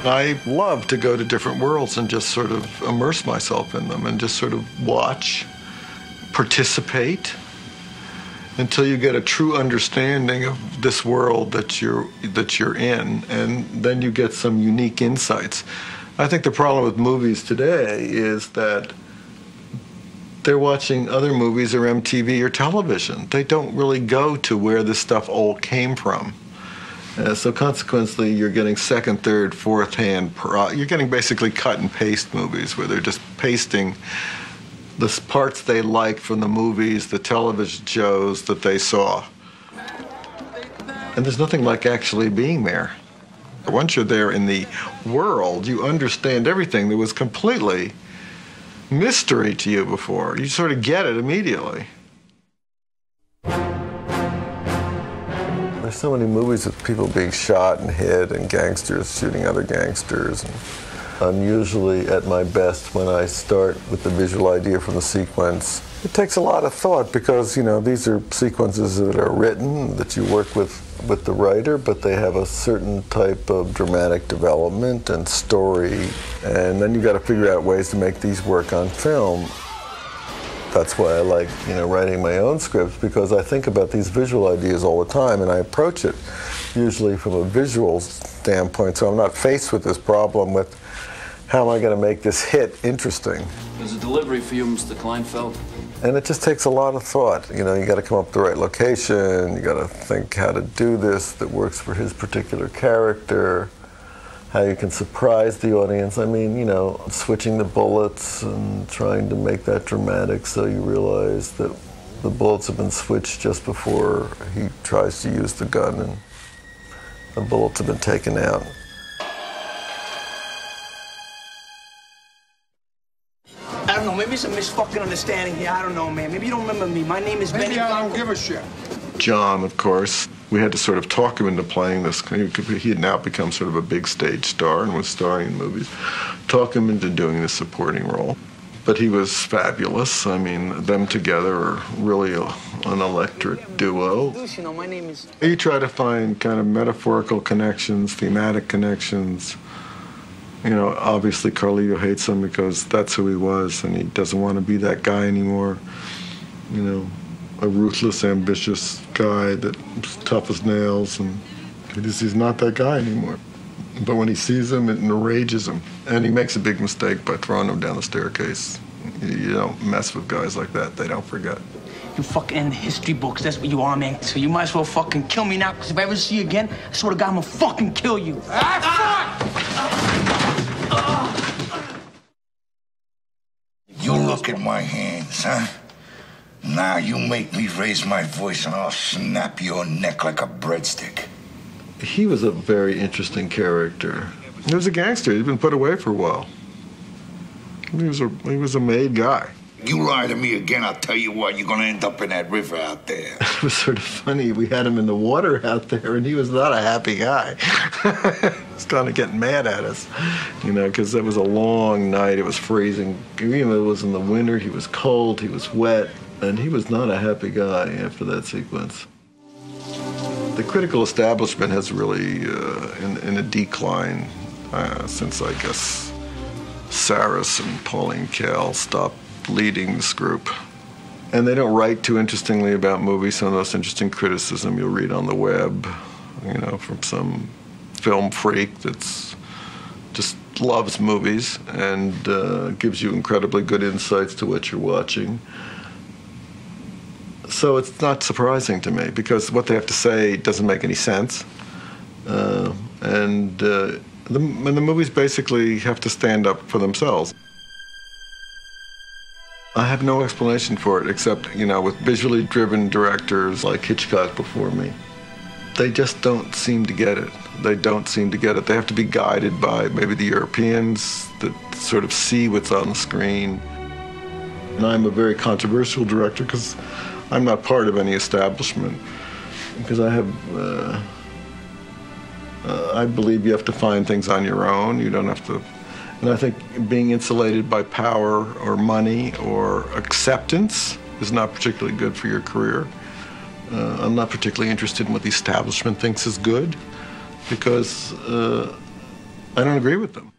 I love to go to different worlds and just sort of immerse myself in them and just sort of watch, participate, until you get a true understanding of this world that you're in, and then you get some unique insights. I think the problem with movies today is that they're watching other movies or MTV or television. They don't really go to where this stuff all came from. So consequently, you're getting second, third, fourth hand, you're getting basically cut and paste movies where they're just pasting the parts they like from the movies, the television shows that they saw. And there's nothing like actually being there. Once you're there in the world, you understand everything that was completely mystery to you before. You sort of get it immediately. There's so many movies with people being shot and hit and gangsters shooting other gangsters. And I'm usually at my best when I start with the visual idea from the sequence. It takes a lot of thought because, you know, these are sequences that are written, that you work with the writer, but they have a certain type of dramatic development and story, and then you got to figure out ways to make these work on film. That's why I like, you know, writing my own scripts, because I think about these visual ideas all the time, and I approach it usually from a visual standpoint, so I'm not faced with this problem with how am I going to make this hit interesting. There's a delivery for you, Mr. Kleinfeld. And it just takes a lot of thought. You know, you got to come up with the right location, you got to think how to do this that works for his particular character, how you can surprise the audience. I mean, you know, switching the bullets and trying to make that dramatic so you realize that the bullets have been switched just before he tries to use the gun and the bullets have been taken out. I don't know, maybe it's a misfucking understanding here. I don't know, man. Maybe you don't remember me. My name is Benny. Maybe I don't give a shit. John, of course, we had to sort of talk him into playing this. He had now become sort of a big stage star and was starring in movies. Talk him into doing the supporting role. But he was fabulous. I mean, them together are really an electric duo. You know, my name is... You try to find kind of metaphorical connections, thematic connections. You know, obviously Carlito hates him because that's who he was, and he doesn't want to be that guy anymore. You know, a ruthless, ambitious guy that's tough as nails, and he's not that guy anymore. But when he sees him, it enrages him, and he makes a big mistake by throwing him down the staircase. You don't mess with guys like that. They don't forget. You fucking in the history books, that's what you are, man. So you might as well fucking kill me now, because if I ever see you again, I swear to God, I'm gonna fucking kill you. You look at my hands, huh? Now you make me raise my voice and I'll snap your neck like a breadstick. He was a very interesting character. He was a gangster. He'd been put away for a while. He was a made guy. You lie to me again, I'll tell you what, you're gonna end up in that river out there. It was sort of funny. We had him in the water out there, and he was not a happy guy. He was kind of getting mad at us, you know, because it was a long night. It was freezing. Even though it was in the winter, he was cold, he was wet, and he was not a happy guy after that sequence. The critical establishment has really in a decline since, I guess, Saris and Pauline Kael stopped leading this group. And they don't write too interestingly about movies. Some of the most interesting criticism you'll read on the web, you know, from some film freak that's just loves movies and gives you incredibly good insights to what you're watching. So it's not surprising to me because what they have to say doesn't make any sense. And the movies basically have to stand up for themselves. I have no explanation for it except, you know, with visually driven directors like Hitchcock before me, they just don't seem to get it. They don't seem to get it. They have to be guided by maybe the Europeans that sort of see what's on the screen. And I'm a very controversial director because I'm not part of any establishment. Because I have, I believe you have to find things on your own. You don't have to. And I think being insulated by power or money or acceptance is not particularly good for your career. I'm not particularly interested in what the establishment thinks is good because I don't agree with them.